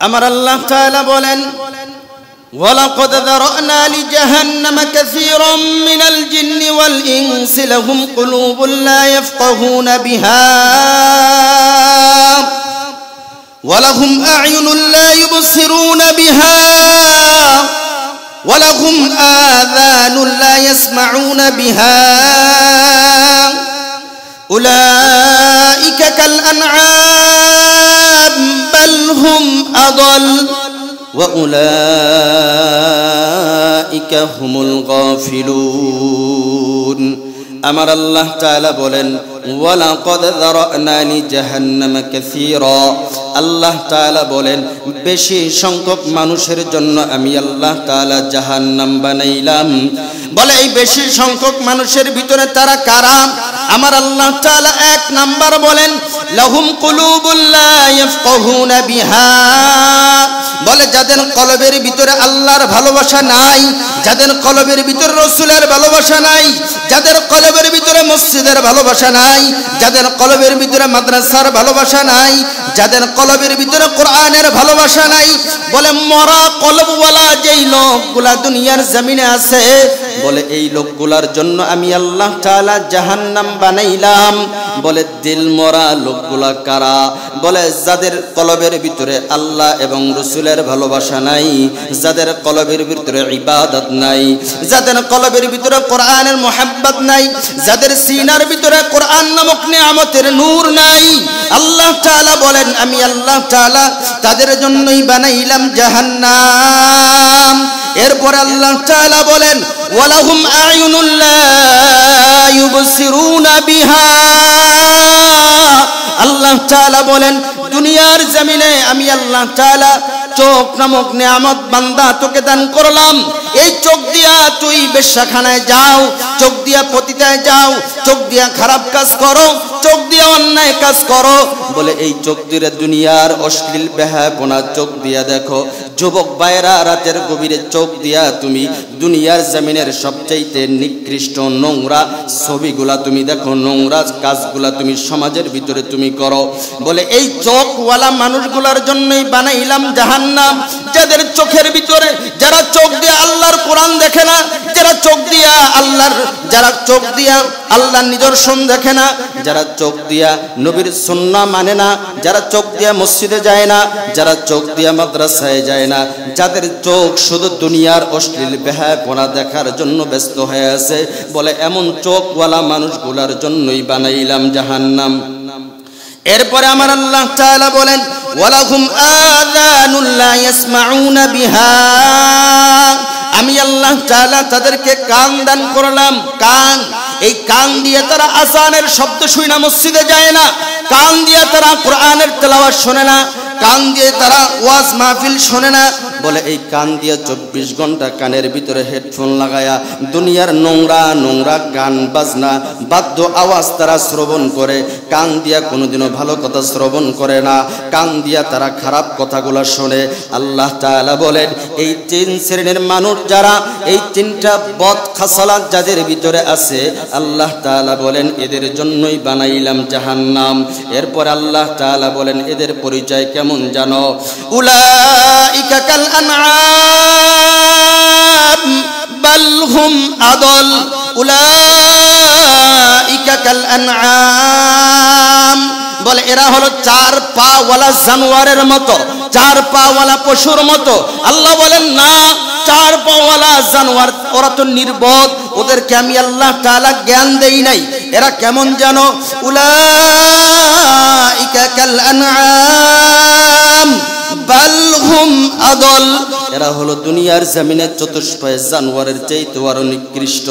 আমার আল্লাহ তাআলা বলেন ওয়ালাকাদ যারানা লিজাহান্নামা কাসীরাম মিনাল জিন্নি ওয়াল ইনসি লাহুম কুলুবুন লা ইয়াফকাহুনা বিহা ওয়া লাহুম আ'য়ুনুন লা ইউবসিরুনা বিহা ওয়া লাহুম আযানুন লা ইয়াসমাউনা বিহা উলাইকা কাল আন'আম বাল হুম আদাল وَأُولَئِكَ هُمُ الْغَافِلُونَ আমার আল্লাহ তাআলা বলেন ওয়ালাকাদ যারানা লিজাহান্নামা কাসীরা আল্লাহ তাআলা বলেন বেশি সংখ্যক মানুষের জন্য আমি আল্লাহ তাআলা জাহান্নাম বানাইলাম। বলে এই বেশি সংখ্যক মানুষের ভিতরে তারা কারা? আমার আল্লাহ তাআলা এক নাম্বার বলেন লাহুম কুলুবুন লা ইয়াফকাহুনা বিহা, বলে যাদের কলবের ভিতরে আল্লাহর ভালোবাসা নাই, যাদের কলবের ভিতরে রাসূলের ভালোবাসা নাই, যাদের কলবের ভিতরে মসজিদের ভালোবাসা নাই, যাদের কলবের ভিতরে মাদ্রাসার ভালোবাসা নাই, যাদের কলবের ভিতরে কোরআনের ভালোবাসা নাই, বলে মরা কলবওয়ালা যেই লোকগুলা দুনিয়ার জমিনে আছে, বলে এই লোকগুলার জন্য আমি আল্লাহ তাআলা জাহান্নাম বানাইলাম। বলে দিল মরা লোকগুলা কারা? বলে যাদের কলবের ভিতরে আল্লাহ এবং রাসূলের ভালোবাসা নাই, যাদের কলবের ভিতরে ইবাদত নাই, যাদের কলবের ভিতরে কোরআনের মুহাব্বত নাই, যাদের সিনার ভিতরে কোরআন নামক নিয়ামতের নূর নাই, আল্লাহ তাআলা বলেন আমি আল্লাহ তাআলা তাদের জন্যই বানাইলাম জাহান্নাম। এরপর আল্লাহ তাআলা বলেন ওয়ালাহুম আ'য়ুনুন লা ইউবসিরুনা বিহা, আল্লাহ তাআলা বলেন দুনিয়ার জমিনে আমি আল্লাহ তাআলা চোখ নামক নিয়ামত বান্দা তোকে দান করলাম। এই চোখ দিয়া তুই বেশ্যাখানায় যাও, চোখ দিয়া পতিতায় যাও, চোখ দিয়া খারাপ কাজ করো, চোখ দিয়া অন্যায় কাজ করো। বলে এই চোখ দিয়ে দুনিয়ার অশ্লীল বেহায়াপনা চোখ দিয়া দেখো। যুবক ভাইরা রাতের গভীরে চোখ দিয়া তুমি দুনিয়ার জমিনের সবচাইতে নিকৃষ্ট নোংরা ছবিগুলা তুমি দেখো, নোংরা কাজগুলা তুমি সমাজের ভিতরে তুমি করো। বলে এই চোখওয়ালা মানুষগুলার জন্যই বানাইলাম জাহান্নাম। যাদের চোখের ভিতরে, যারা চোখ দিয়ে আল্লাহর কোরআন দেখে না, যারা চোখ দিয়া আল্লাহর নিদর্শন দেখে না, যারা চোখ দিয়া নবীর সুন্নাহ মানে না, যারা চোখ দিয়া মসজিদে যায় না, যারা চোখ দিয়া মাদ্রাসায় যায় না, যাদের চোখ শুধু দুনিয়ার অশ্লীল বেহায়াপনা দেখার জন্য ব্যস্ত হয়ে আছে, বলে এমন চোখওয়ালা মানুষগুলার জন্যই বানাইলাম জাহান্নাম। এরপরে আমার আল্লাহ তাআলা বলেন ওয়ালাহুম আযানুন লা ইয়াসমাউনা বিহা, আমি আল্লাহ তাআলা তাদেরকে কান দান করলাম। কান, এই কান দিয়ে তারা আযানের শব্দ শুনে না মসজিদে যায় না, কান দিয়ে তারা কোরআনের তেলাওয়াত শোনে না, কান দিয়ে তারা ওয়াজ মাহফিল শোনে না। বলে এই কান দিয়ে 24 ঘন্টা কানের ভিতরে হেডফোন লাগায়া দুনিয়ার নোংরা নোংরা গান বাজনা বাদ্য আওয়াজ তারা শ্রবণ করে। কান দিয়া কোনোদিনও ভালো কথা শ্রবণ করে না, কান দিয়া তারা খারাপ কথাগুলো শোনে। আল্লাহ তাআলা বলেন এই 3 শ্রেণীর মানুষ যারা, এই 3টা বদ খাসালাত যাদের ভিতরে আছে, আল্লাহ তাআলা বলেন এদের জন্যই বানাইলাম জাহান্নাম। এরপর আল্লাহ তাআলা বলেন এদের পরিচয় কেমন জানো? উলাইকা কাল আনআম বাল হুম আদল, উলাইকা কাল আনআম, বলে এরা হলো 4 পা ওয়ালা জানোয়ারের মতো, 4 পা ওয়ালা পশুর মতো। আল্লাহ বলেন না, 4 পা ওয়ালা জানোয়ার ওরা তো নির্বোধ, ওদেরকে আমি আল্লাহ তাআলা জ্ঞান দেই নাই। এরা কেমন জানো? উলাইকা কাল আনআম বাল হুম আদল, এরা হলো দুনিয়ার জমিনে চতুষ্পয় জানোয়ারের চাইতে আরো নিকৃষ্ট।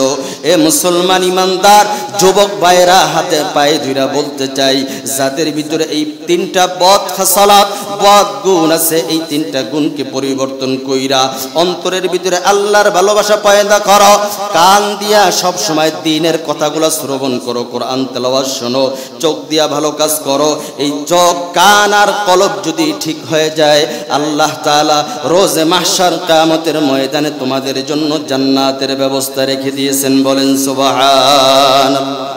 এ মুসলমান ইমানদার যুবক ভাইরা হাতে পায়ে ধরে বলতে চাই, যাদের ভিতরে এই 3টা বদ খাসালাত বদ গুণ আছে, এই 3টা গুণকে পরিবর্তন কইরা অন্তরের ভিতরে আল্লাহর ভালোবাসা পয়দা করো। কান দিয়া সব সময় দ্বীনের কথাগুলো শ্রবণ করো, কোরআন তেলাওয়াত শোনো, চোখ দিয়া ভালো কাজ করো। এই চোখ, কান আর কলব যদি ঠিক হয়ে যায়, আল্লাহ তাআলা রোজে মাহশার কিয়ামতের ময়দানে তোমাদের জন্য জান্নাতের ব্যবস্থা রেখে দিয়েছেন। বলেন সুবহানাল্লাহ।